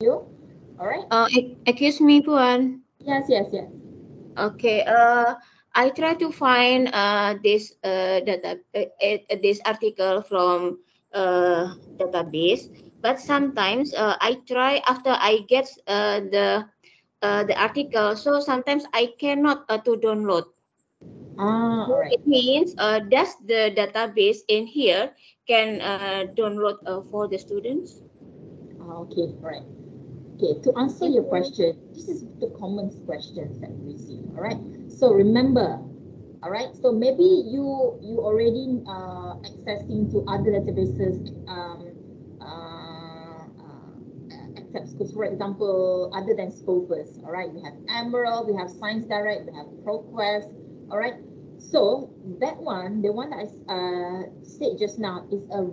You? All right. Excuse me, Puan. Yes, yes, yes. Okay. I try to find this this article from database, but sometimes I try after I get the article. So sometimes I cannot to download. Ah, So all right. it means does the database in here can download for the students? Okay, all right. Okay, to answer Thank your you. question, this is the common questions that we receive. All right. So remember, all right. So maybe you already accessing to other databases, except Scopus, for example, other than Scopus. All right. We have Emerald, we have Science Direct, we have ProQuest. All right. So that one, the one that I said just now, is a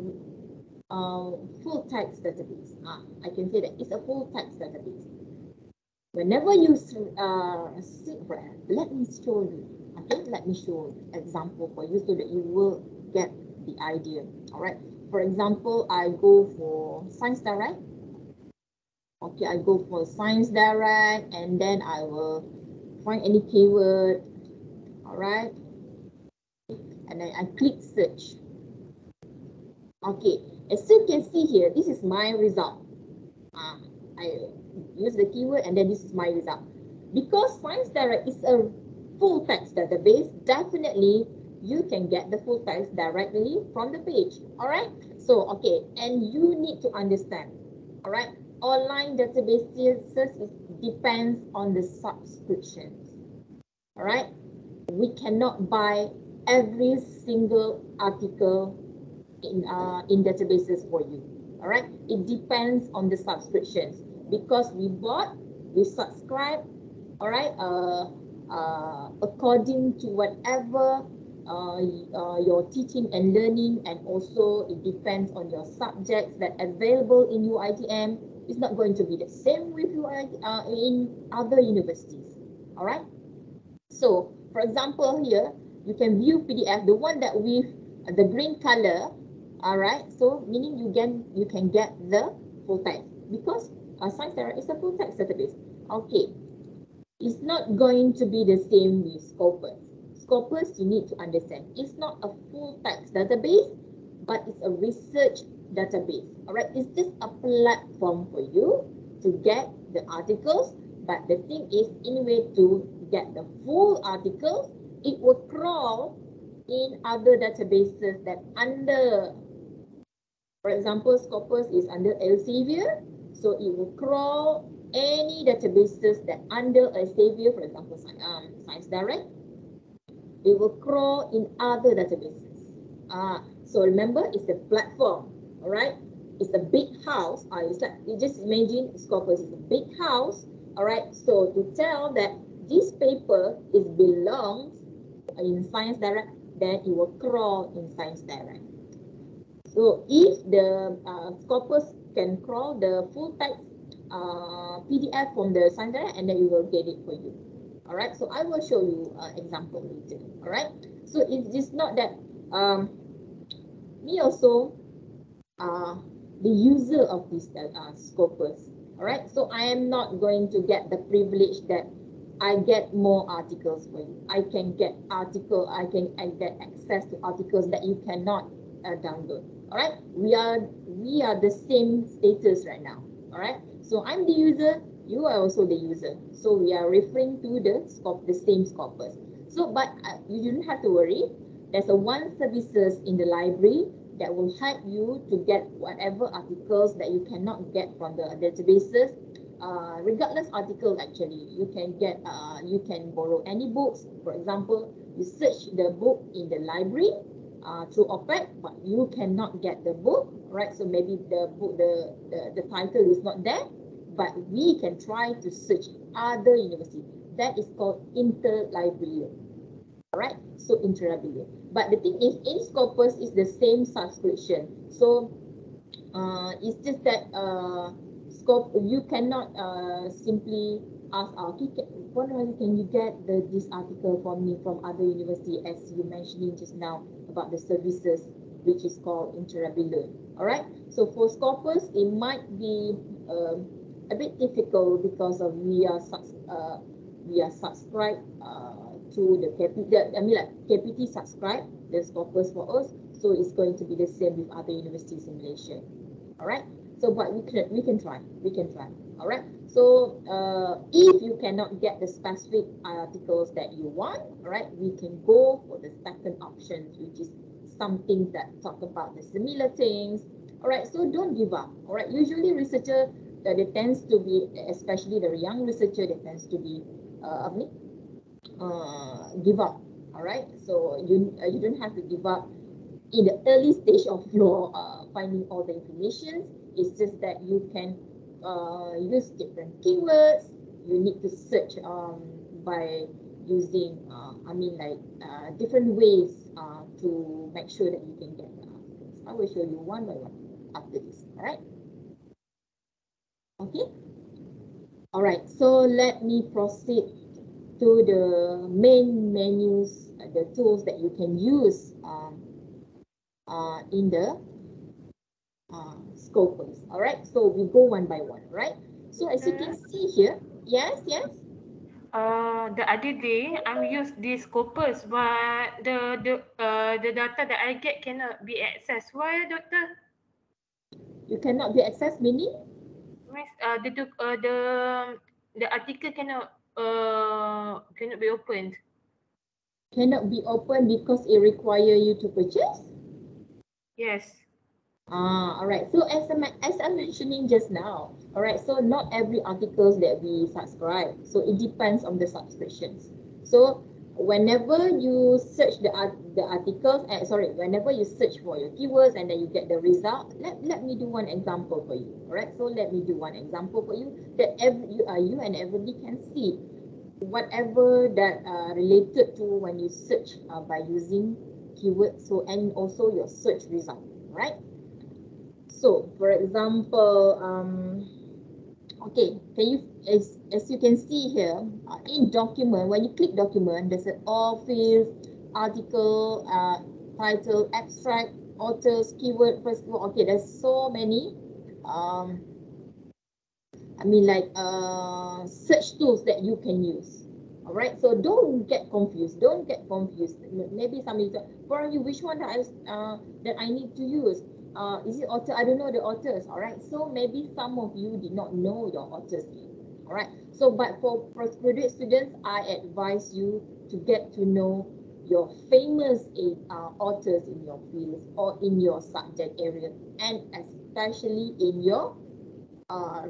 full text database. I can say that it's a full text database. Whenever you see, let me show you. Okay, let me show you example for you so that you will get the idea. All right. For example, I go for Science Direct. Okay, I go for Science Direct, and then I will find any keyword. All right, and then I click search. Okay, as you can see here, this is my result. uh, I use the keyword and then this is my result. Because Science Direct is a full text database, definitely you can get the full text directly from the page. All right. So, okay. And you need to understand. All right. Online databases depends on the subscriptions. All right. We cannot buy every single article in databases for you. All right, it depends on the subscriptions because we subscribe. All right, according to whatever your teaching and learning, and also it depends on your subjects that available in UITM. It's not going to be the same with you in other universities. All right. So, for example, here you can view PDF, the one that with the green color. All right. So, meaning you can get the full text because Science Direct is a full text database. Okay, it's not going to be the same with Scopus. Scopus, you need to understand, it's not a full text database, but it's a research database. All right, it's just a platform for you to get the articles. But the thing is, anyway, to get the full articles, it will crawl in other databases that under, for example, Scopus is under Elsevier, so it will crawl any databases that under Elsevier, for example, Science Direct, it will crawl in other databases. So remember, it's a platform, all right? It's a big house. It's like, you just imagine Scopus is a big house, all right? So to tell that this paper is belongs in Science Direct, then it will crawl in Science Direct. So if the Scopus can crawl the full text PDF from the Science Direct, and then it will get it for you. All right. So I will show you example later. All right. So it's just not that me also uh, the user of this Scopus. All right. So I am not going to get the privilege that I get more articles for you. I can get get access to articles that you cannot download. All right. We are the same status right now. All right. So I'm the user. You are also the user. So we are referring to the same Scopus. So, but you don't have to worry. There's a one services in the library that will help you to get whatever articles that you cannot get from the databases. Regardless article, actually, you can borrow any books. For example, you search the book in the library through OPEC, but you cannot get the book, right? So maybe the book, the title is not there, but we can try to search other universities. That is called interlibrary. All right, so interlibrary. But the thing is, in Scopus is the same subscription. So it's just that scope you cannot simply ask okay, when can you get this article for me from other university, as you mentioning just now about the services which is called interabilo. All right, so for Scopus it might be a bit difficult because of we are subscribed to the KPT subscribe the Scopus for us, so it's going to be the same with other universities in Malaysia. All right. So, but we can try. All right. So, if you cannot get the specific articles that you want, all right, we can go for the second option, which is something that talk about the similar things. All right. So don't give up. All right. Usually, researcher they tends to be, especially the young researcher, they tends to be give up. All right. So you don't have to give up in the early stage of your finding all the information. It's just that you can use different keywords. You need to search by using different ways to make sure that you can get the articles. I will show you one by one after this. All right. Okay. All right. So let me proceed to the main menus, the tools that you can use in the Scopus. All right, so we go one by one, right? So as you can see here, yes. The other day I use this Scopus, but the data that I get cannot be accessed. Why, doctor? You cannot be accessed, meaning? Miss, the article cannot be opened. Cannot be opened because it require you to purchase? Yes. All right. So as I'm mentioning just now, all right. So not every articles that we subscribe. So it depends on the subscriptions. So whenever you search the articles, whenever you search for your keywords and then you get the result, let me do one example for you. All right. So let me do one example for you that you and everybody can see whatever that related to when you search by using keywords. So and also your search result, right? So, for example, okay, can you, as you can see here, in document, when you click document, there's an all fields, article, title, abstract, authors, keyword, first, okay, there's so many, search tools that you can use. All right, so don't get confused. Maybe somebody said, for you, which one that I need to use? Is it author? I don't know the authors. All right, so maybe some of you did not know your authors name. All right, so but for postgraduate students, I advise you to get to know your famous authors in your fields or in your subject area, and especially in your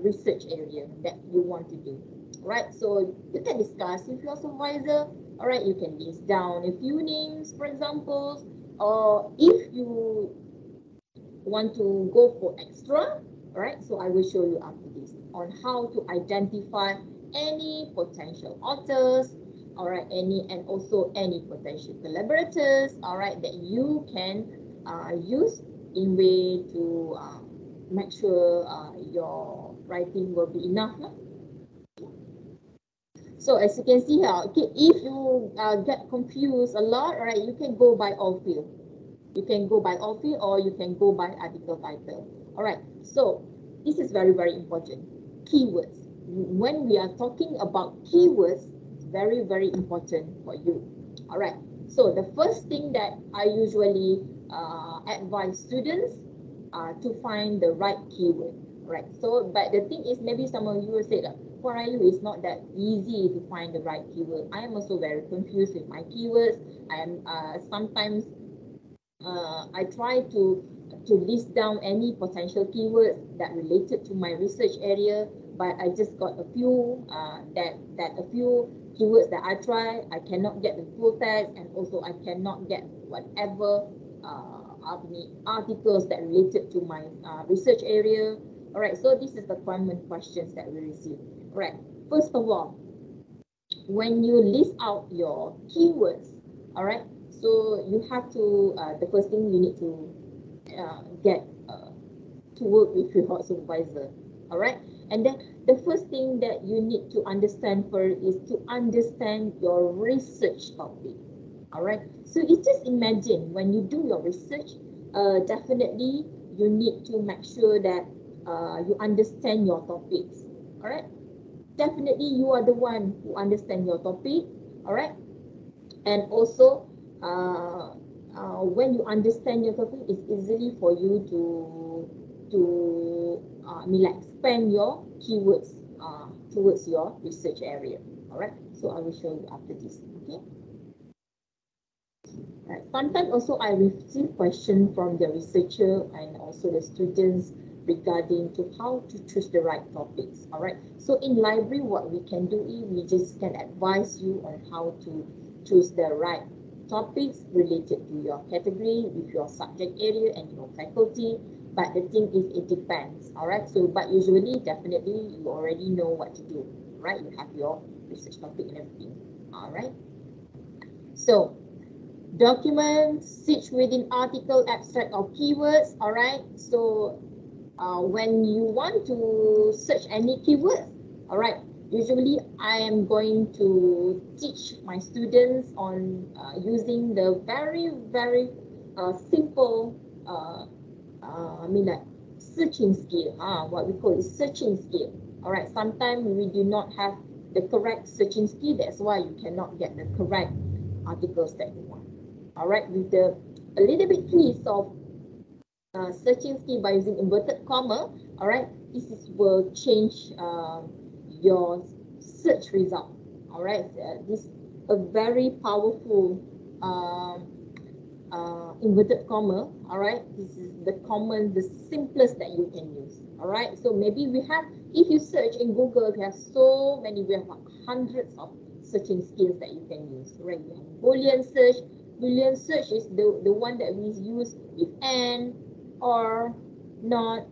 research area that you want to do. Right, so you can discuss with your supervisor. All right, you can list down a few names, for example, or if you want to go for extra, all right, so I will show you after this on how to identify any potential authors, all right, and also any potential collaborators, all right, that you can use in way to make sure your writing will be enough. So as you can see here, okay, if you get confused a lot, all right, you can go by all field. You can go by all field or you can go by article title. All right, so this is very, very important. Keywords. When we are talking about keywords, it's very, very important for you. All right, so the first thing that I usually advise students to find the right keyword. Right, so but the thing is, maybe some of you will say that for you it's not that easy to find the right keyword. I am also very confused with my keywords. I am sometimes I try to list down any potential keywords that related to my research area, but I just got a few a few keywords that I try. I cannot get the full text, and also I cannot get whatever articles that related to my research area. All right, so this is the common questions that we receive. All right, first of all, when you list out your keywords, all right, so you have to, the first thing you need to get to work with your supervisor, all right? And then the first thing that you need to understand first is to understand your research topic, all right? So you just imagine when you do your research, definitely you need to make sure that you understand your topics. All right. Definitely, you are the one who understand your topic. All right. And also, when you understand your topic, it's easily for you to expand your keywords towards your research area. All right. So I will show you after this. Okay. Right. Sometimes also I receive questions from the researcher and also the students regarding to how to choose the right topics. All right. So in library, what we can do is we just can advise you on how to choose the right topics related to your category with your subject area and your faculty. But the thing is, it depends. All right. So, but usually, definitely, you already know what to do. Right. You have your research topic and everything. All right. So documents, search within article, abstract, or keywords. All right. So when you want to search any keywords, all right, usually I am going to teach my students on using the very simple searching skill, what we call it searching skill. All right, sometimes we do not have the correct searching skill, that's why you cannot get the correct articles that you want. All right, with the a little bit twist of searching skill by using inverted comma, all right, will change your search result. All right, this a very powerful inverted comma. All right, this is the simplest that you can use. All right, so maybe we have, if you search in Google, we have so many, we have like hundreds of searching skills that you can use. Right, we have Boolean search. Boolean search is the one that we use with and, or, not.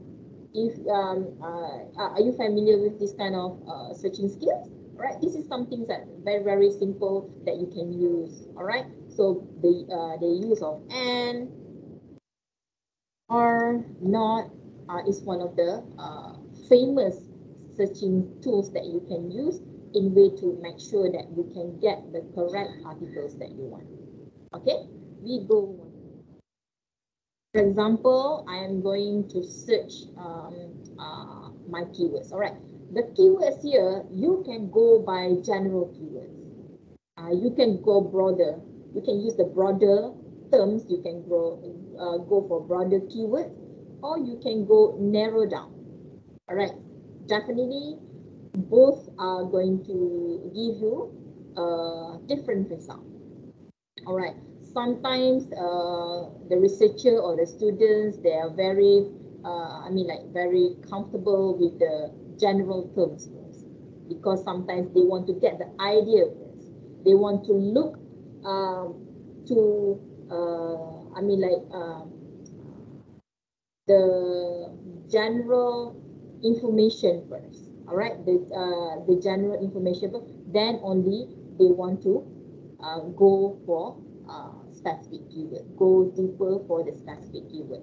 If are you familiar with this kind of searching skills? Right, this is something that very simple that you can use. All right, so the use of and, or, not is one of the famous searching tools that you can use in way to make sure that you can get the correct articles that you want. Okay, we go. For example, I am going to search my keywords. All right, the keywords here, you can go by general keywords. You can go broader. You can use the broader terms. You can go for broader keywords, or you can go narrow down. All right, definitely both are going to give you a different result. All right, sometimes the researcher or the students, they are very very comfortable with the general terms first, because sometimes they want to get the idea first. They want to look to the general information first. All right, the general information first, then only they want to go for specific keyword, go deeper for the specific keyword.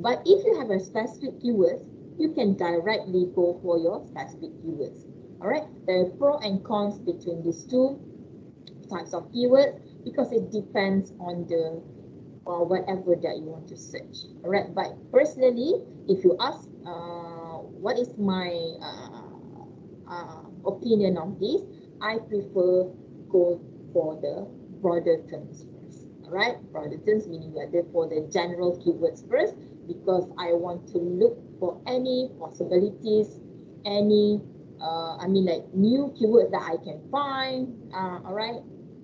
But if you have a specific keyword, you can directly go for your specific keywords. All right, there are pros and cons between these two types of keywords, because it depends on the whatever that you want to search. All right, but personally, if you ask what is my opinion on this, I prefer go for the broader terms first. All right, broader terms meaning for the general keywords first, because I want to look for any possibilities, any new keywords that I can find. All right,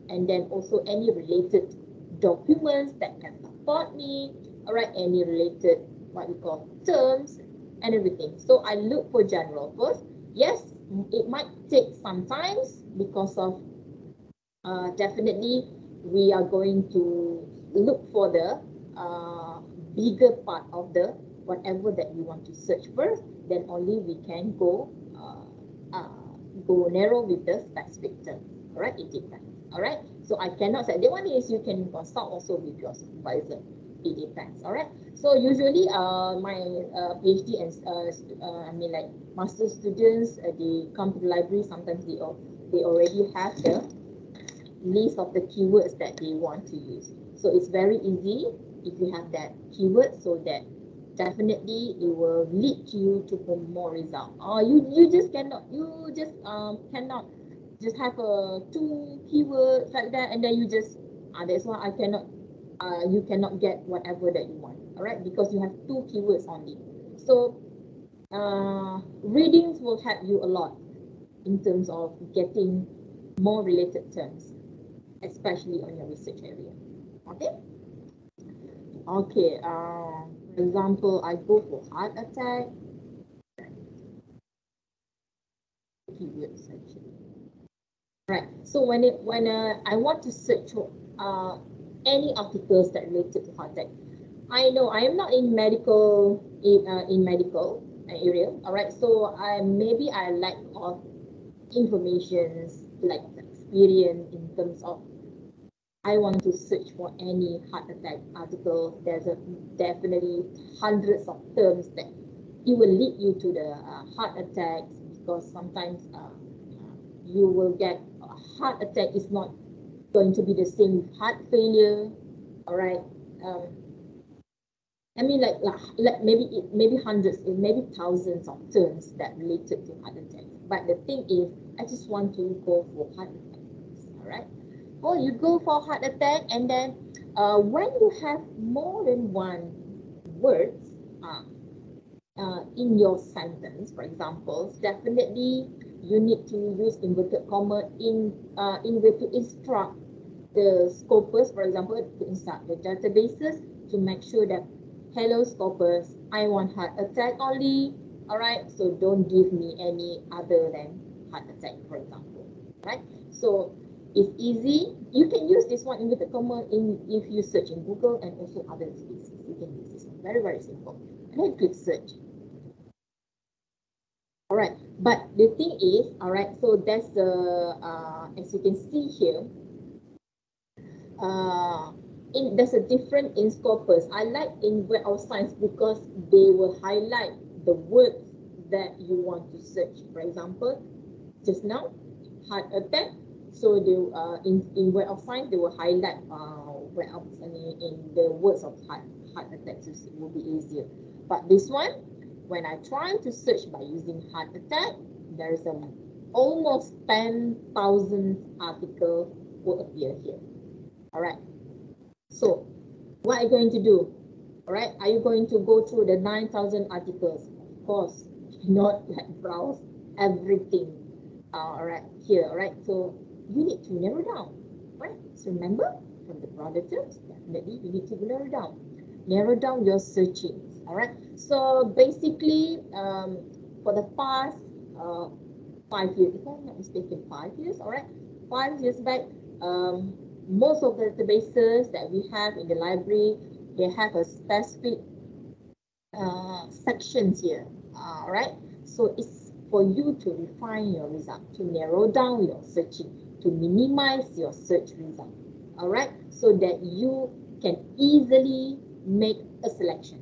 and then also any related documents that can support me. All right, any related what we call terms and everything. So I look for general first. Yes, it might take some time because of definitely we are going to look for the bigger part of the whatever that we want to search first, then only we can go narrow with the specific term. All right, it depends. All right, so I cannot say. The one is you can consult also with your supervisor. It depends. All right, so usually my PhD and master students, they come to the library. Sometimes they already have the list of the keywords that they want to use. So it's very easy if you have that keyword, so that definitely it will lead you to more result. You just cannot cannot just have two keywords like that, and then you just that's why I cannot you cannot get whatever that you want. All right, because you have two keywords only. So readings will help you a lot in terms of getting more related terms, especially on your research area. Okay. Okay. For example, I go for heart attack. Keyword searching. Right. So when I want to search for any articles that related to heart attack, I know I am not in medical in medical area. All right. So maybe I lack of informations, lack of experience in terms of I want to search for any heart attack article. There's definitely hundreds of terms that it will lead you to the heart attacks, because sometimes you will get a heart attack is not going to be the same with heart failure. All right. I mean, like maybe hundreds, maybe thousands of terms that related to heart attack. But the thing is, I just want to go for heart attacks. All right. Well, you go for heart attack, and then when you have more than one words in your sentence, for example, definitely you need to use inverted comma in way to instruct the Scopus, for example, to instruct the databases to make sure that, hello Scopus, I want heart attack only. All right, so don't give me any other than heart attack, for example. Right, so it's easy. You can use this one inverted comma if you search in Google and also other spaces. You can use this one. Very, very simple. And then click search. All right, but the thing is, all right, so that's the as you can see here, there's a different in Scopus. I like in Web of Science because they will highlight the words that you want to search. For example, just now, heart attack. So they in Web of Science they will highlight in the words of heart attack, so it will be easier. But this one, when I try to search by using heart attack, there is almost 10,000 articles will appear here. All right. So what are you going to do? All right. Are you going to go through the 9,000 articles? Of course, not like browse everything. All right. Here. All right. So you need to narrow down. Right. So remember, from the broader terms, definitely you need to narrow down. Narrow down your searching. All right. So basically, for the past 5 years, if I'm not mistaken, 5 years. All right. 5 years back, most of the databases that we have in the library, they have a specific sections here. All right. So it's for you to refine your result, to narrow down your searching, to minimize your search result. All right. So that you can easily make a selection.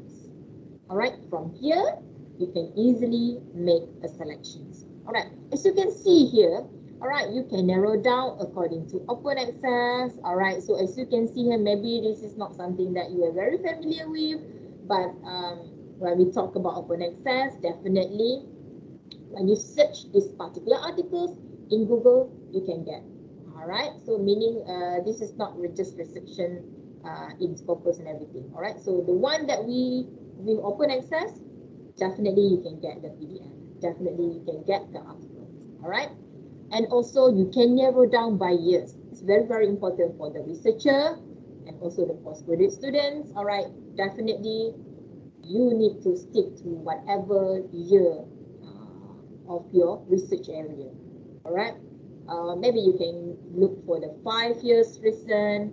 All right, from here, you can easily make a selections. All right, as you can see here, all right, you can narrow down according to open access. All right, so as you can see here, maybe this is not something that you are very familiar with, but when we talk about open access, definitely when you search these particular articles in Google, you can get. All right, so meaning this is not just restriction in Scopus and everything. All right, so the one that we with open access, definitely you can get the PDF. Definitely you can get the articles. All right. And also you can narrow down by years. It's very, very important for the researcher and also the postgraduate students. All right. Definitely you need to stick to whatever year of your research area. All right. Maybe you can look for the 5 years recent,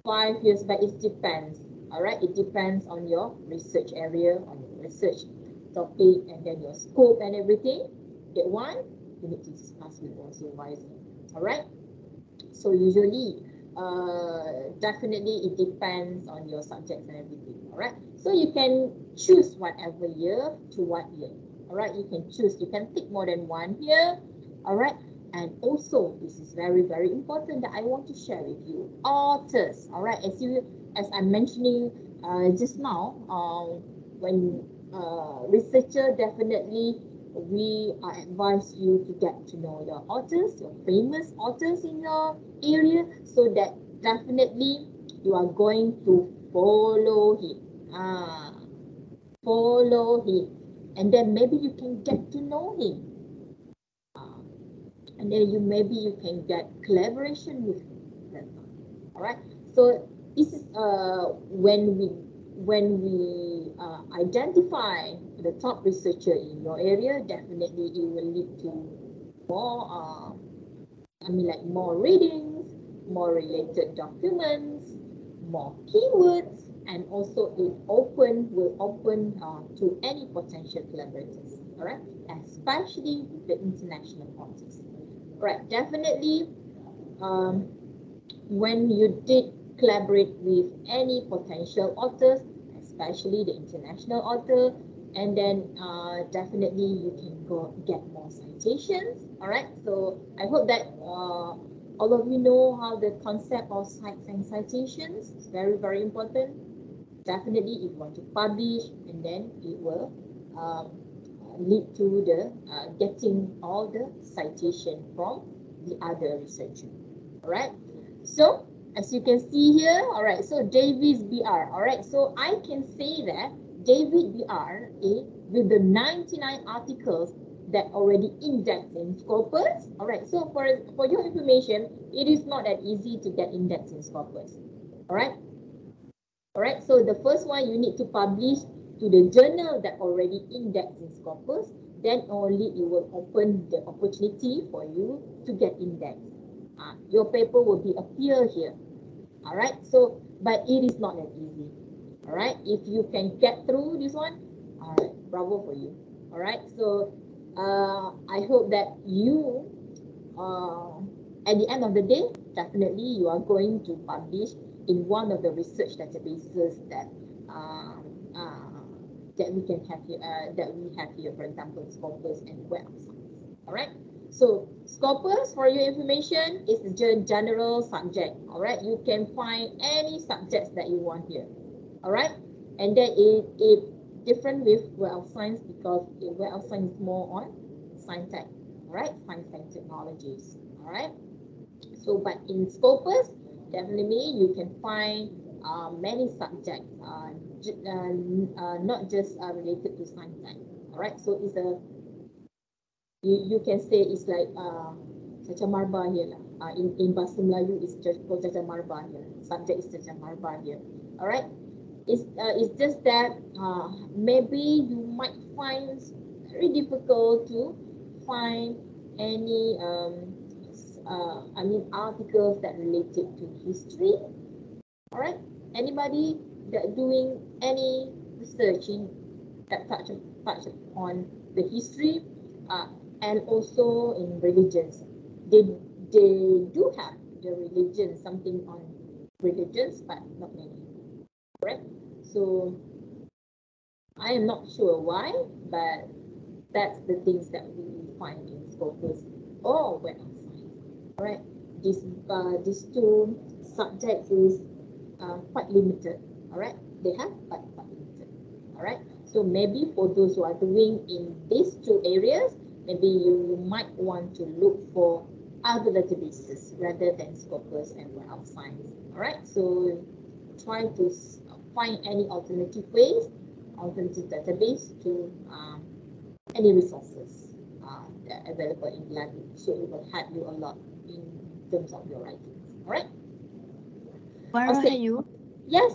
5 years back. It depends. All right, it depends on your research area, on your research topic, and then your scope and everything. That one, you need to discuss with your supervisor. All right. So usually, definitely it depends on your subjects and everything. All right. So you can choose whatever year to what year. All right. You can choose. You can pick more than one year. All right. And also, this is very, very important that I want to share with you. Authors. All right. As I'm mentioning just now, when researcher, definitely we advise you to get to know your authors, your famous authors in your area, so that definitely you are going to follow him. Follow him, and then maybe you can get to know him, and then maybe you can get collaboration with him. All right. So this is when we identify the top researcher in your area, definitely it will lead to more more readings, more related documents, more keywords, and also it will open to any potential collaborators. All right, especially the international authors. Right, definitely. When you did collaborate with any potential authors, especially the international author, and then definitely you can get more citations. All right, so I hope that all of you know how the concept of cites and citations is very, very important. Definitely, if you want to publish, and then it will lead to the getting all the citation from the other researcher. All right, so as you can see here, all right, so David's BR, all right, so I can say that David BR with the 99 articles that already indexed in Scopus. All right, so for your information, it is not that easy to get indexed in Scopus. All right, so the first one, you need to publish to the journal that already indexed in Scopus, then only it will open the opportunity for you to get indexed. Your paper will appear here. All right, so but it is not that easy. All right, if you can get through this one, all right, bravo for you. All right, so I hope that you at the end of the day, definitely you are going to publish in one of the research databases that we can have here, for example, Scopus and Web of Science. All right. So Scopus, for your information, is the general subject. All right. You can find any subjects that you want here. All right. And then it different with Web of Science, because Web of Science is more on science tech. All right. Science and technologies. All right. So, but in Scopus, definitely you can find many subjects, not just related to science tech. All right, so it's you can say it's like caca marba here lah. In bahasa Melayu, it's just called caca marba here. Subject is caca marba here. All right, it's just that maybe you might find very difficult to find any articles that related to history. All right, anybody that doing any researching that touch on the history and also in religions, they do have the religion, something on religions, but not many. Right, so I am not sure why, but that's the things that we find in Scopus or Web of Science. All right, these two subjects is quite limited. All right, they have but quite limited. All right, so maybe for those who are doing in these two areas, maybe you might want to look for other databases rather than Scopus and Web of Science. All right, so try to find any alternative ways, alternative database to any resources that are available in the library. So it will help you a lot in terms of your writings. All right. Marahayu. Yes.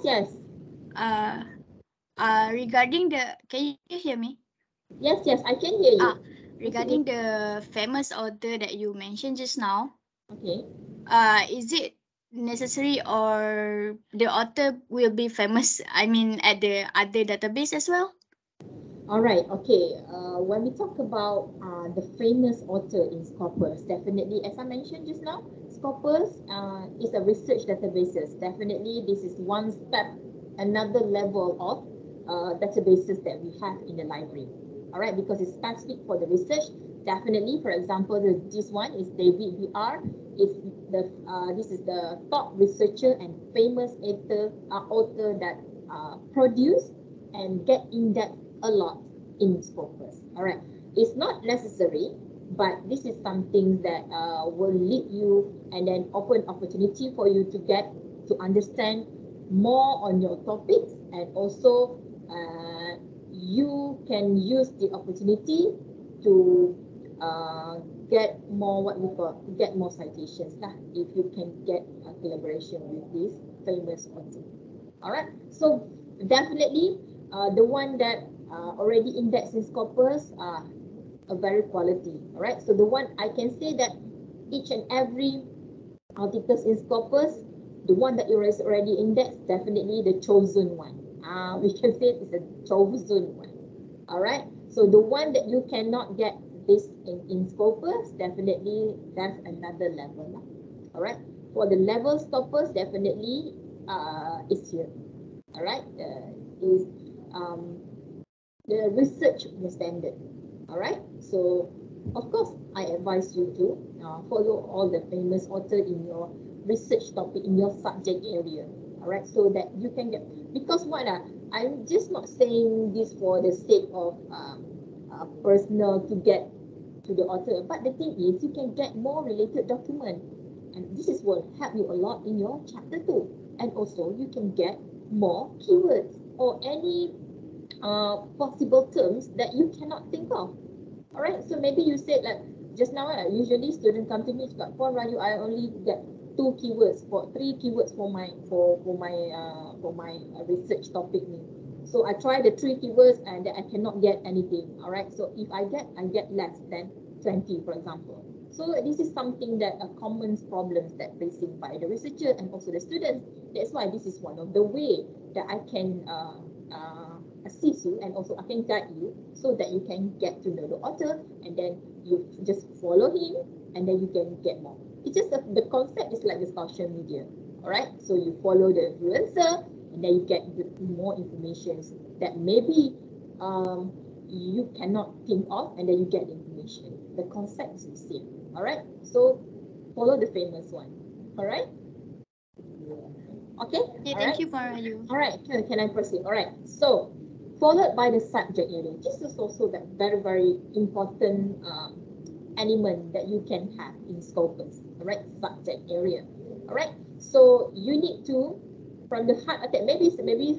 Regarding can you hear me? Yes, I can hear you. Regarding the famous author that you mentioned just now. Okay. Is it necessary or the author will be famous? I mean, at the other database as well? All right. Okay. When we talk about the famous author in Scopus, definitely, as I mentioned just now, Scopus is a research databases. Definitely, this is one step, another level of databases that we have in the library. All right, because it's specific for the research. Definitely, for example, this one is David BR. This is the top researcher and famous author that produced and get in depth a lot in Scopus. All right, it's not necessary, but this is something that will lead you and then open opportunity for you to get to understand more on your topics, and also you can use the opportunity to get more what we call get more citations lah, if you can get a collaboration with this famous author. All right, so definitely the one that already indexed in Scopus are a very quality. All right, so the one I can say that each and every articles in Scopus, the one that is already indexed, definitely the chosen one. We can say it's a chosen one. All right, so the one that you cannot get this in Scopus, definitely that's another level. All right, for the level Scopus, definitely is here. All right, is the research standard. All right, so of course I advise you to follow all the famous author in your research topic, in your subject area. All right, so that you can get, because what I'm just not saying this for the sake of personal to get to the author, but the thing is you can get more related document, and this is will help you a lot in your chapter 2, and also you can get more keywords or any possible terms that you cannot think of. All right, so maybe you said like just now, usually students come to me, but for Rayu, I only get 3 keywords for my research topic. So I try the 3 keywords and I cannot get anything. All right, so if I get less than 20, for example. So this is something that a common problems that facing by the researcher and also the students. That's why this is one of the way that I can assist you, and also I can guide you so that you can get to know the author, and then you just follow him, and then you can get more. It's just the concept is like the social media. All right, so you follow the influencer, and then you get more information that maybe you cannot think of, and then you get the information. The concept is the same. All right, so follow the famous one. All right. Okay. Okay, thank you, Parayu. All right, can I proceed? All right, so followed by the subject area. This is also that very, very important element that you can have in Scopus. All right, subject area. All right, so you need to, from the heart attack, maybe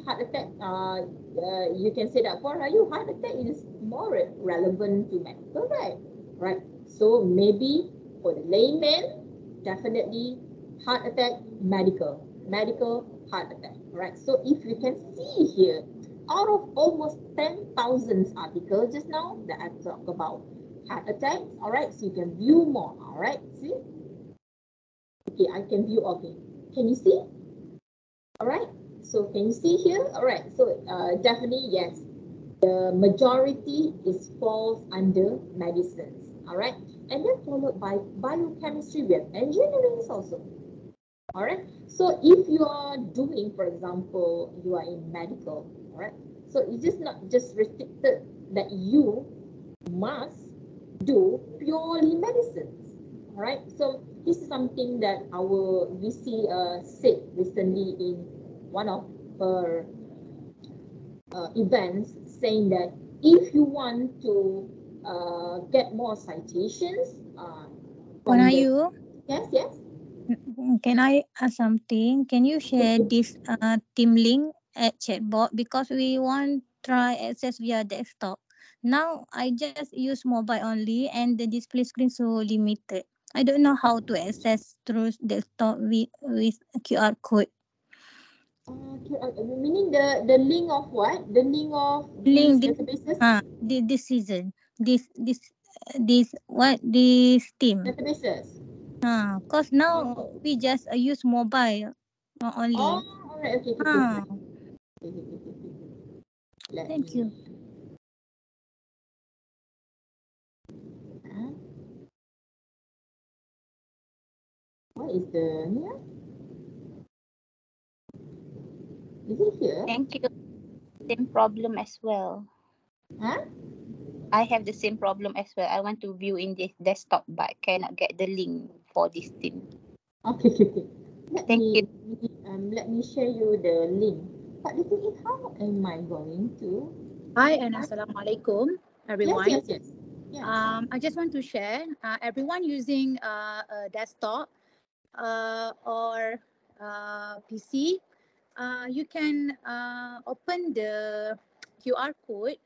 heart attack, you can say that for you, heart attack is more relevant to medical, right? Right, so maybe for the layman, definitely heart attack, medical, heart attack. All right, so if you can see here, out of almost 10,000 articles just now that I talked about heart attacks, all right, so you can view more. All right, see, okay, I can view. Okay, can you see? All right, so can you see here? All right, so definitely yes, the majority is falls under medicines. All right, and then followed by biochemistry, we have engineering also. All right, so if you are doing, for example, you are in medical, all right, so it's just not just restricted that you must do purely medicines. All right, so this is something that our VC said recently in one of her events, saying that if you want to get more citations from Parayu, yes, can I ask something? Can you share this team link at chatbot, because we want try access via desktop. Now I just use mobile only and the display screen so limited. I don't know how to access through desktop with QR code. Meaning the link of what? The link of Link these this databases? this season. This what this team. Databases. Cause now Oh, we just use mobile only. all right. Okay. Let Thank me. you. What is the here? Is it here? Thank you. Same problem as well. Huh? I have the same problem as well. I want to view in this desktop, but cannot get the link for this thing. Okay. Thank you. Let me share you the link. but the thing is, how am I going to? Hi and Assalamualaikum, everyone. Yes. I just want to share, everyone using a desktop or PC, you can open the QR code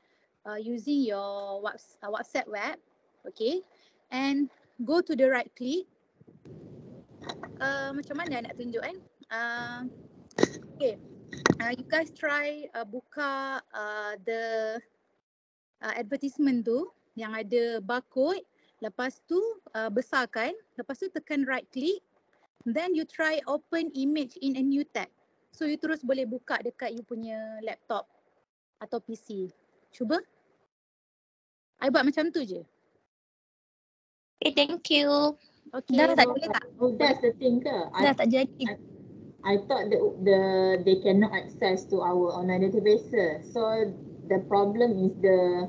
using your WhatsApp web, okay, and go to the right click. Macam mana nak tunjuk kan? Okay, you guys try buka the advertisement tu yang ada barcode, lepas tu besarkan, lepas tu tekan right click, then you try open image in a new tab. So you terus boleh buka dekat you punya laptop atau PC. Cuba. I buat macam tu je. Okay, thank you. Okay. Dah tak boleh tak? Oh, that's the thing ke? Dah tak jadi. I thought that they cannot access to our online databases. So the problem is the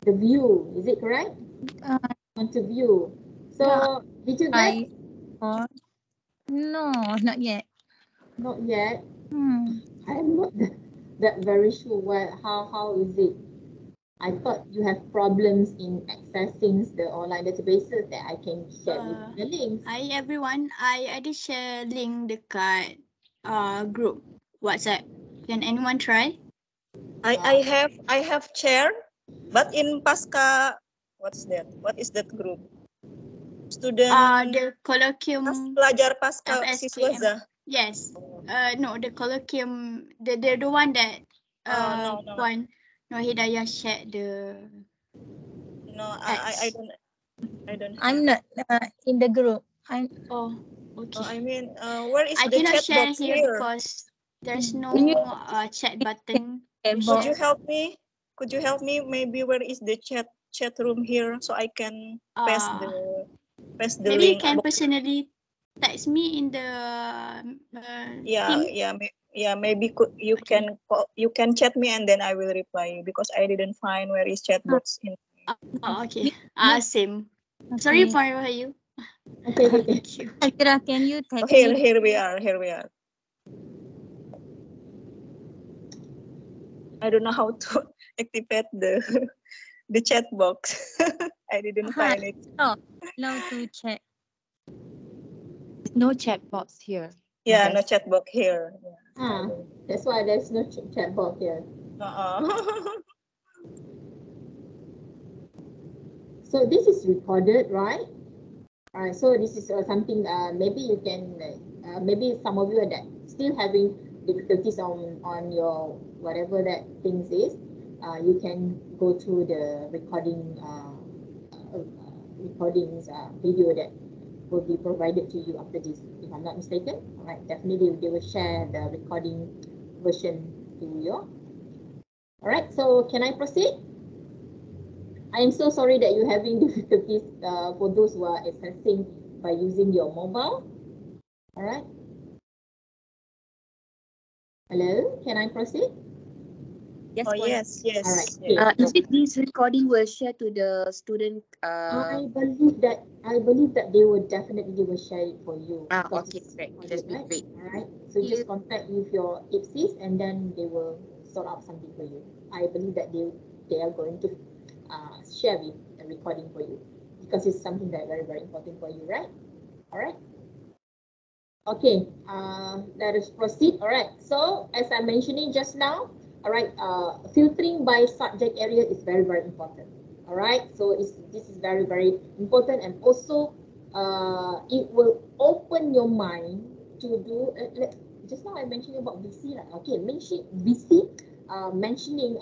view. Is it correct? Want to view. So did you get? No, not yet. Not yet. I'm not that very sure how is it. I thought you have problems in accessing the online databases that I can share with the links. Hi everyone, I ada share link dekat group WhatsApp. Can anyone try? I have chair, but in Pasca, what's that? What is that group? Student. The colloquium. Pelajar Pasca FSPM. Siswaza. Yes. No, the colloquium. The one that no. Puan Nur Hidayah shared the. No, I don't. I'm not in the group. Okay. I mean, where is I the cannot chat share box here here? because there's no chat button. Could you help me? Could you help me? Maybe where is the chat room here so I can press the maybe link. You can personally text me in the team. Maybe you can chat me and then I will reply because I didn't find where is chat box in. Okay. Same. Sorry for you. Okay. Thank you. Akira, can you text Here me? we are. I don't know how to activate the chat box. I didn't find it. No to chat. No chat box here. Yeah, no chat box here. That's why there's no chat box here. So this is recorded, right? Alright, so this is something maybe you can maybe some of you are that still having difficulties on your whatever that things is. You can go to the recordings video that will be provided to you after this, if I'm not mistaken. Alright, definitely they will share the recording version to you. Alright, so can I proceed? I am so sorry that you're having difficulties for those who are accessing by using your mobile. Alright. Hello, can I proceed? Yes. Yes. Alright. Is it this recording will share to the student? I believe that they will share it for you. Okay, great. That's great. Alright. So just contact with your IPSIS and then they will sort out something for you. I believe that they are going to share the recording for you because it's something that very, very important for you, right? Alright. Okay, let us proceed. Alright, so as I'm mentioning just now, alright, filtering by subject area is very, very important. Alright, so this is very, very important, and also it will open your mind to do, just now I mentioned about VC, right? Okay, VC, mentioning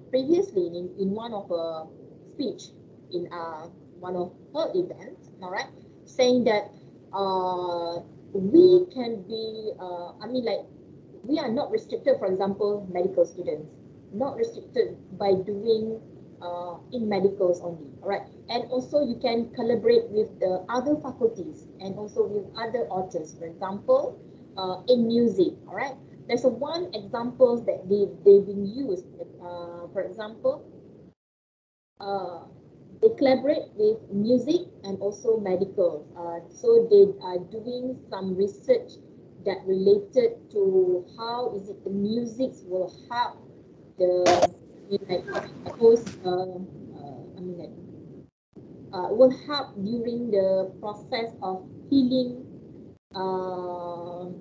previously in one of her speech in one of her events, alright, saying that we can be, we are not restricted, for example, medical students, not restricted by doing in medicals only, all right? And also you can collaborate with the other faculties and also with other authors, for example, in music, all right? There's one example that they've been used, for example, they collaborate with music and also medical. So they are doing some research that related to how is it the music will help the like suppose I mean like will help during the process of healing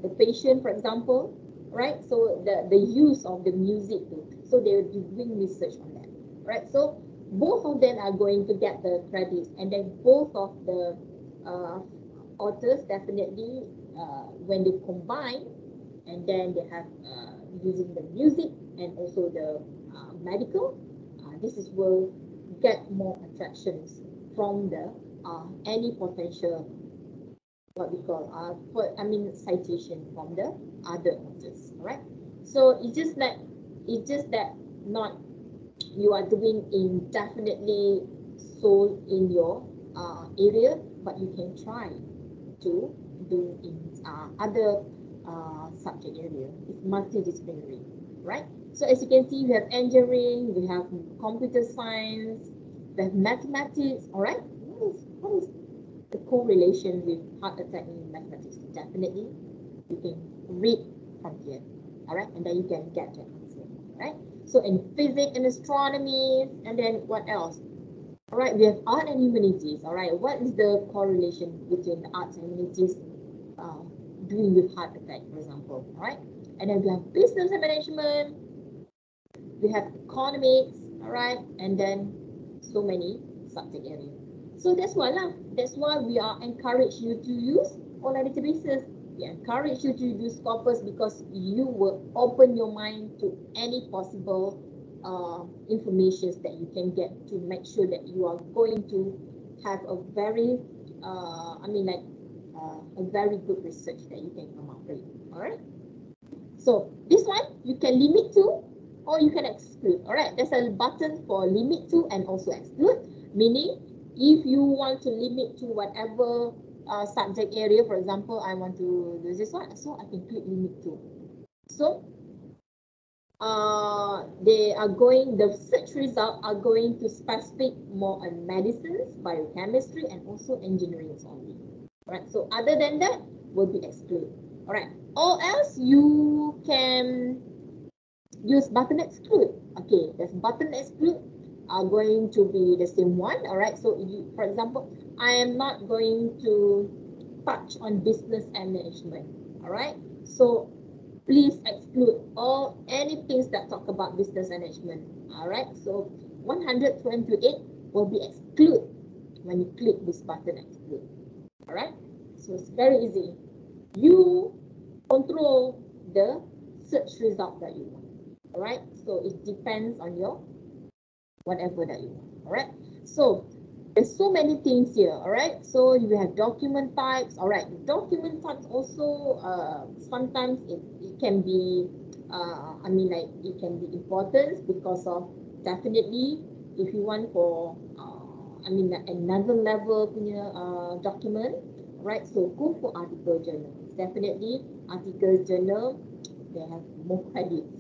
the patient, for example, right? So the use of the music too. So they will be doing research on that, right? So both of them are going to get the credit, and then both of the authors definitely when they combine, and then they have using the music and also the medical, this is will get more attractions from the any potential what we call citation from the other authors, right? So it's just that not you are doing indefinitely so in your area, but you can try to do in other subject area. It's multidisciplinary, right? So as you can see, we have engineering, we have computer science, we have mathematics. All right, what is the correlation with heart attack in mathematics? Definitely, you can read from here. All right, and then you can get the answer. Right. So in physics and astronomy, and then what else? All right, we have art and humanities. All right, what is the correlation between the arts and humanities doing with heart attack, for example? All right, and then we have business and management. We have economics. All right, and then so many subject areas. So that's why we are encourage you to use online databases. We encourage you to use Scopus because you will open your mind to any possible information that you can get to make sure that you are going to have a very a very good research that you can come up with. All right. So this one you can limit to or you can exclude. All right. There's a button for limit to and also exclude, meaning if you want to limit to whatever subject area, for example, I want to do this one, so I can click limit to. So the search results are going to specific more on medicines, biochemistry, and also engineering only. All right. So other than that will be excluded. All right. All else you can use button exclude. Okay, there's button exclude are going to be the same one. All right. So you, for example, I am not going to touch on business and management. All right. So please exclude all any things that talk about business management. All right. So 128 will be exclude when you click this button exclude. All right. So it's very easy. You control the search result that you want. All right. So it depends on your whatever that you want. All right. So there's so many things here. All right. So you have document types. All right. Document types also sometimes it can be it can be important because of definitely if you want for another level punya document, right? So go for article journal. Definitely article journal they have more credits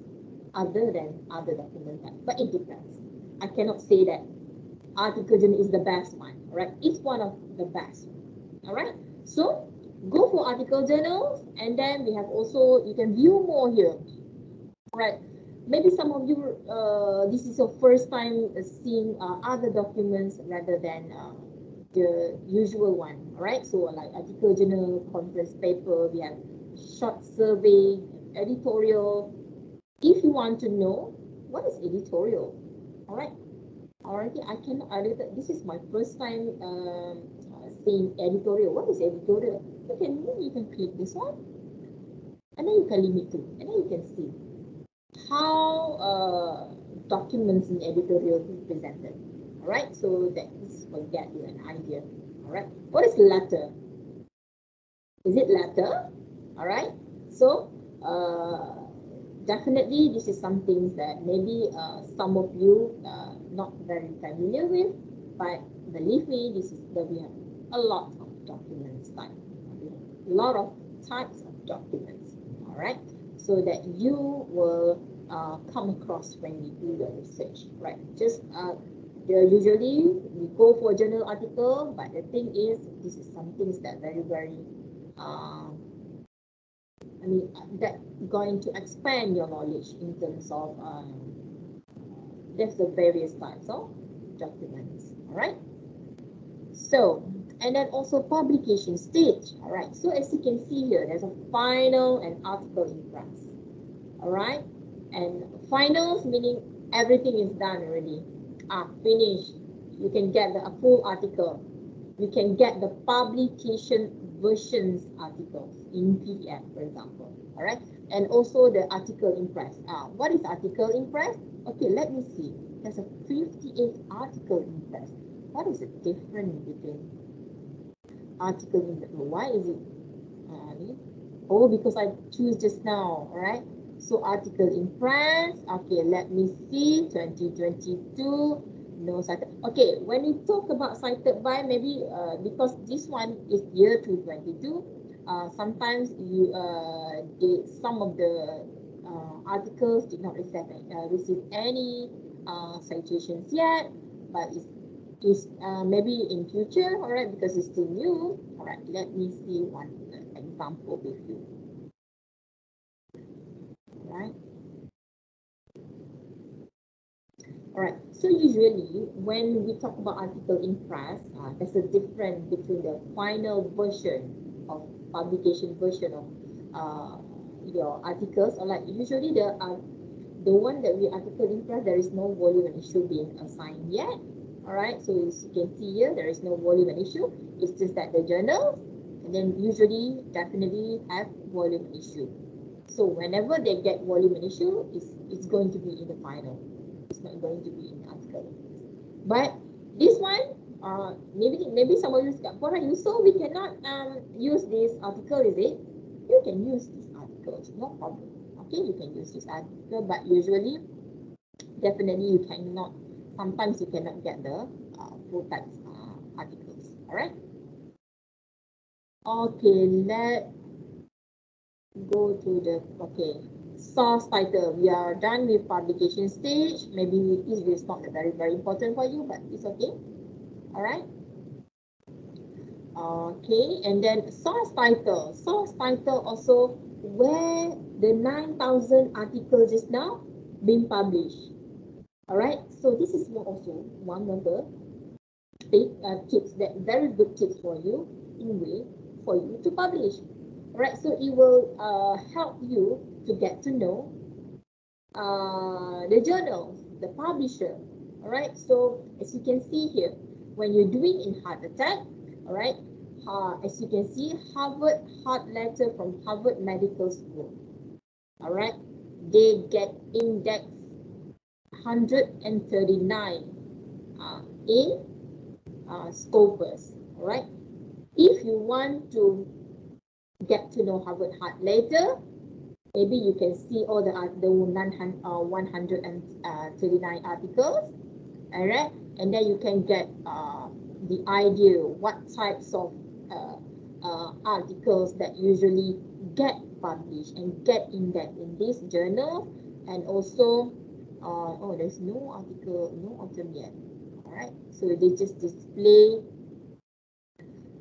other than other document type, but it depends. I cannot say that article journal is the best one. All right, it's one of the best. All right, so go for article journals, and then we have also you can view more here. All right, maybe some of you this is your first time seeing other documents rather than the usual one. All right, so like article journal, conference paper, we have short survey, editorial. If you want to know what is editorial, all right. Already, I cannot. This is my first time seeing editorial. What is editorial? You can click this one, and then you can limit to, and then you can see how documents in editorial is presented. All right, so that this will get you an idea. All right, what is letter? Is it letter? All right, so definitely this is something that maybe some of you not very familiar with, but believe me, this is that we have a lot of documents type, a lot of types of documents. All right, so that you will come across when you do your research, right? Just usually we go for a journal article, but the thing is, this is some things that very I mean, that going to expand your knowledge in terms of there's the various types of documents. All right. So, and then also publication stage. All right. So as you can see here, there's a final and article in press. All right. And finals meaning everything is done already. Finished. You can get the full article. You can get the publication versions articles in PDF, for example. All right. And also the article in press. What is article in press? Okay, let me see. There's a 58 article in press. What is the difference between article in press? Why is it? Oh, because I choose just now. All right. So article in press. Okay, let me see. 2022. No cited. Okay, when we talk about cited by, maybe because this one is year 2022. Sometimes you some of the articles did not receive any citations yet, but it's maybe in future. All right, because it's still new. All right, let me see one example with you. All right. All right, so usually when we talk about article in press, there's a difference between the final version of publication version of your articles. Or like usually the one that we article in press, there is no volume and issue being assigned yet. All right, so as you can see here, there is no volume and issue. It's just that the journals, and then usually definitely have volume and issue. So whenever they get volume and issue, it's going to be in the final. It's not going to be in the article. But this one, maybe some of you say, so we cannot use this article, is it? You can use this article, no problem. Okay, you can use this article, but usually, definitely you cannot. Sometimes you cannot get the full text articles. All right. Okay, let's go to the source title. We are done with publication stage. Maybe this is not very important for you, but it's okay. All right. Okay, and then source title. Source title also where the 9,000 articles just now being published. All right. So this is also one of the tips, that very good tips for you in way for you to publish. All right. So it will help you to get to know the journals, the publisher. All right. So as you can see here, when you're doing in heart attack, all right, as you can see, Harvard Heart Letter from Harvard Medical School. All right, they get index 139 in Scopus. All right. If you want to get to know Harvard Heart Letter, maybe you can see all the 139 articles. All right, and then you can get the idea what types of articles that usually get published and get indexed in this journal, and also there's no article, no autumn yet. All right, so they just display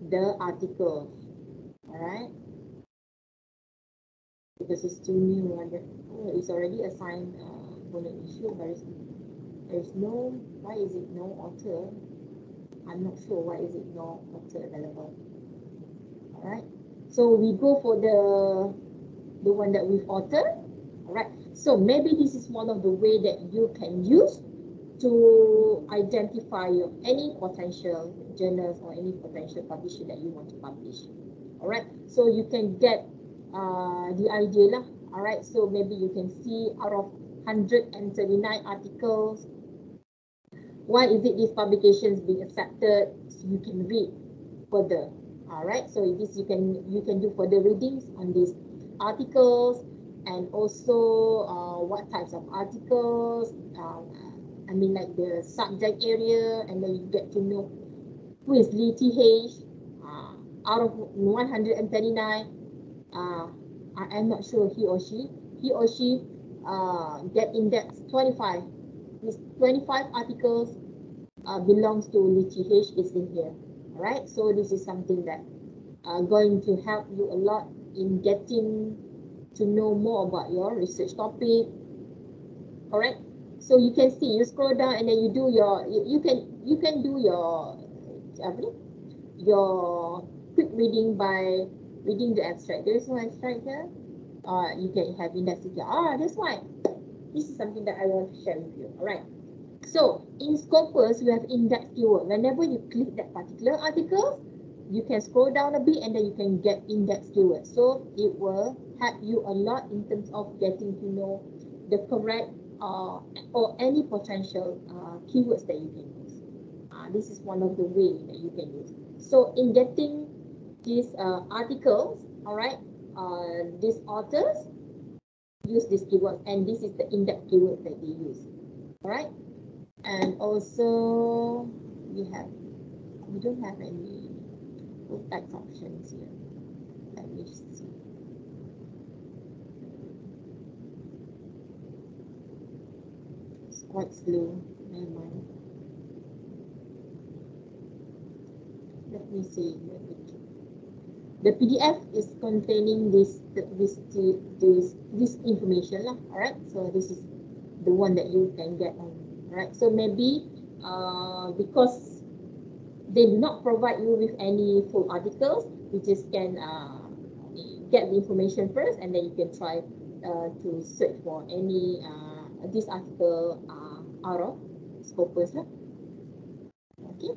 the articles. All right, because it's too new. It's already assigned volume issue. There's no. Why is it no author? I'm not sure why is it no author available. All right, so we go for the one that we've authored. All right, so maybe this is one of the way that you can use to identify any potential journals or any potential publisher that you want to publish. All right, so you can get the idea lah. All right, so maybe you can see out of 139 articles, why is it these publications being accepted? So you can read further. All right, so this you can do further readings on these articles, and also what types of articles. I mean, like the subject area, and then you get to know who is Lee T.H. Out of 139, I'm not sure he or she get index 25. These 25 articles belongs to Lee T.H. is in here. All right, so this is something that going to help you a lot in getting to know more about your research topic. Alright, so you can see, you scroll down and then you do your, you can do your your quick reading by reading the abstract. There is no abstract here. You can have index here. That's why. This is something that I want to share with you. Alright. So in Scopus, you have index keyword. Whenever you click that particular article, you can scroll down a bit and then you can get index keyword. So it will help you a lot in terms of getting to know the correct or any potential keywords that you can use. This is one of the ways that you can use. So in getting these articles, all right, these authors use this keyword, and this is the index keyword that they use. All right, and also we don't have any full text options here. Let me see. It's quite slow. Never mind. Let me see. The PDF is containing this information lah. Alright, so this is the one that you can get on. Alright, so maybe because they do not provide you with any full articles, you just can get the information first, and then you can try to search for any this article out of Scopus lah. Okay.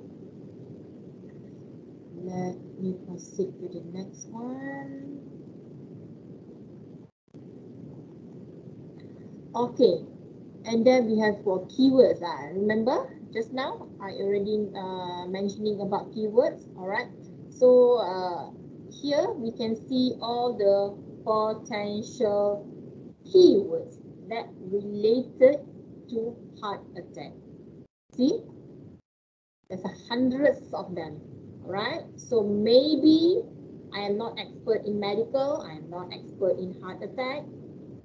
Let me proceed to the next one. Okay, and then we have for keywords. Remember, just now I already mentioning about keywords. All right, so here we can see all the potential keywords that related to heart attack. See, there's hundreds of them. Right, so maybe I am not expert in medical, I am not expert in heart attack,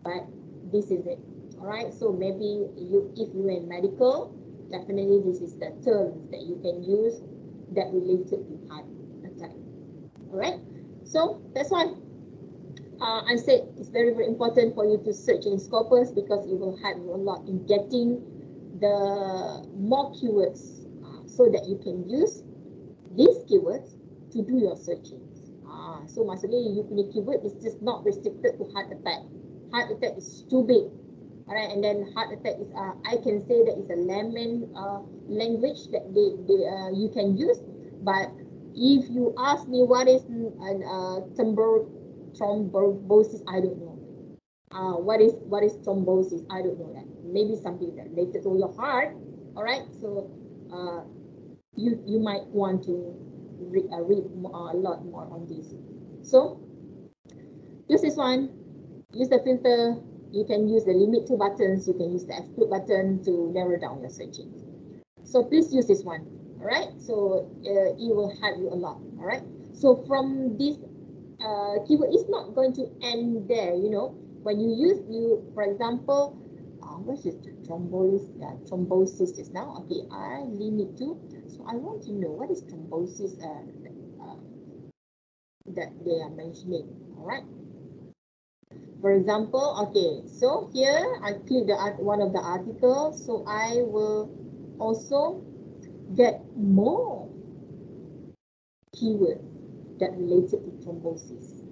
but this is it. All right, so maybe if you're in medical, definitely this is the terms that you can use that related to heart attack. All right, so that's why I said it's very, very important for you to search in Scopus, because it will help you a lot in getting the more keywords so that you can use these keywords to do your searching. So maksudnya you punya keyword is just not restricted to heart attack. Heart attack is too big. Alright, and then heart attack is I can say that is a layman language that you can use. But if you ask me what is thrombosis, I don't know. What is thrombosis? I don't know that. Maybe something that related to your heart. Alright, so you might want to read a lot more on this. So use this one, use the filter, you can use the limit to buttons, you can use the exclude button to narrow down your searching. So please use this one. All right, so it will help you a lot. All right, so from this keyword, it's not going to end there. You know, when you for example, what is thrombosis? Yeah, thrombosis is now. Okay, I limit to. So I want to know what is thrombosis that they are mentioning. All right. For example, okay, so here I click one of the articles, so I will also get more keywords that related to thrombosis.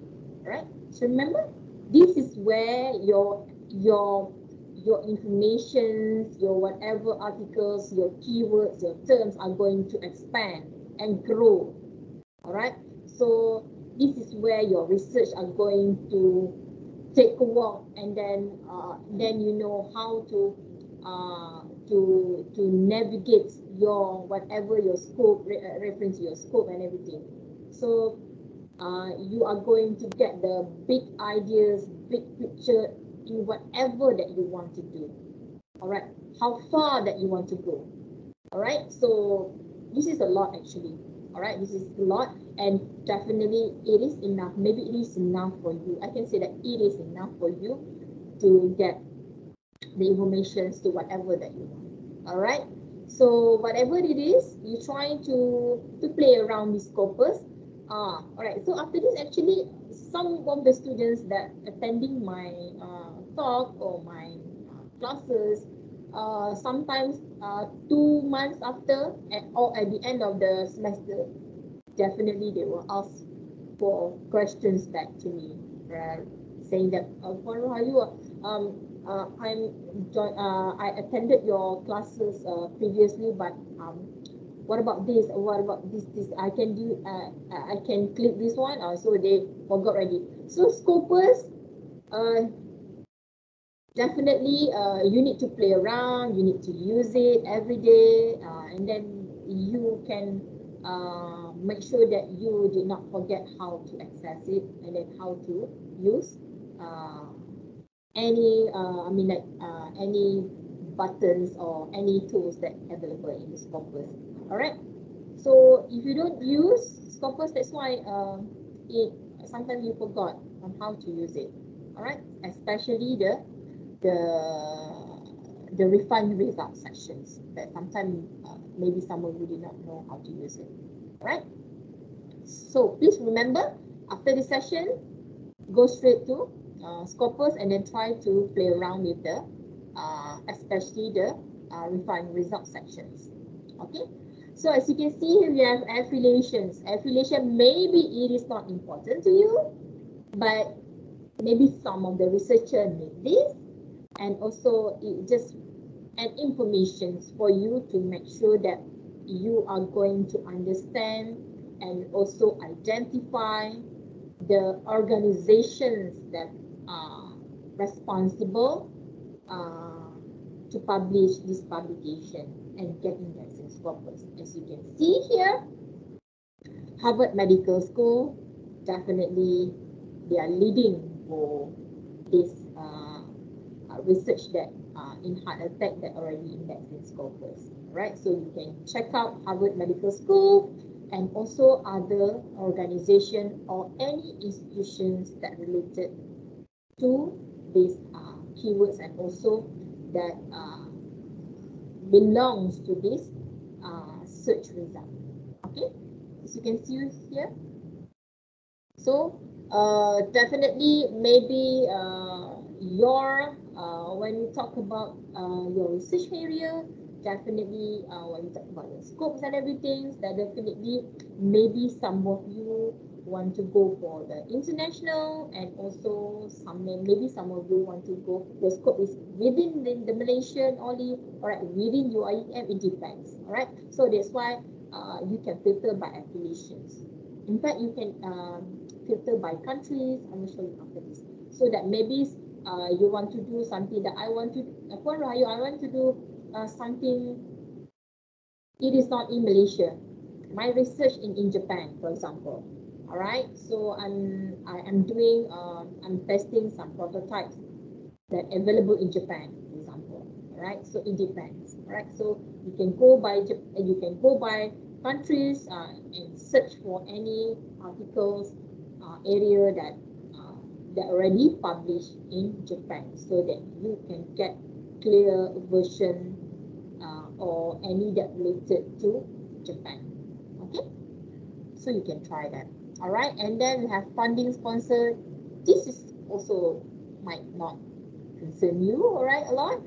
All right. So remember, this is where your information, your whatever articles, your keywords, your terms are going to expand and grow. All right. So this is where your research are going to take a walk, and then you know how to navigate your whatever your scope, reference to your scope and everything. So you are going to get the big ideas, big picture in whatever that you want to do. All right, how far that you want to go. All right, so this is a lot actually. All right, this is a lot, and definitely it is enough. Maybe it is enough for you. I can say that it is enough for you to get the information to whatever that you want. All right, so whatever it is, you're trying to play around with Scopus. Alright. So after this, actually, some of the students that attending my talk or my classes, sometimes 2 months after or at the end of the semester, definitely they will ask for questions back to me, right? Saying that, Puan Rahayu, I attended your classes previously, but what about this? What about this? I can do. I can click this one. So they forgot already. So Scopus, definitely, you need to play around. You need to use it every day, and then you can make sure that you did not forget how to access it and then how to use any. Any buttons or any tools that available in the Scopus. All right. So if you don't use Scopus, that's why it sometimes you forgot on how to use it. All right, especially the the refund result sections that sometimes maybe some of you did not know how to use it. All right. So please remember, after this session, go straight to Scopus and then try to play around with the especially the refund result sections. Okay. So as you can see here, we have affiliations. Affiliation, maybe it is not important to you, but maybe some of the researcher need this, and also it just an information for you to make sure that you are going to understand and also identify the organizations that are responsible to publish this publication and get indexed in Scopus. As you can see here, Harvard Medical School, definitely they are leading for this research that in heart attack that already indexed in Scopus. Right, so you can check out Harvard Medical School and also other organizations or any institutions that related to these keywords and also that belongs to this search result. Okay, as you can see here. So definitely maybe your when we talk about your research area, definitely when we talk about the scopes and everything, that definitely maybe some of you want to go for the international, and also maybe some of you want to go, the scope is within the Malaysian only, all right, within UITM, it depends. All right, so that's why you can filter by affiliations. In fact, you can filter by countries. I will show you after this, so that maybe you want to do something that I want to Puan Rahayu, I want to do something, it is not in Malaysia, my research in Japan, for example. All right, so I'm doing I'm testing some prototypes that available in Japan, for example. All right, so it depends. All right, so you can go by countries and search for any articles area that already published in Japan, so that you can get clear version or any that related to Japan. Okay, so you can try that. All right, and then we have funding sponsor. This is also might not concern you, all right, a lot.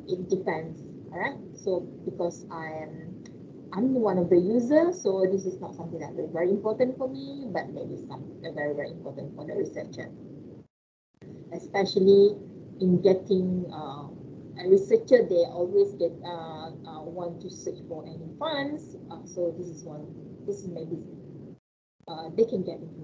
It depends. All right, so because I'm one of the users, so this is not something that is very important for me, but maybe something very, very important for the researcher, especially in getting a researcher. They always get want to search for any funds, so this is maybe they can get information.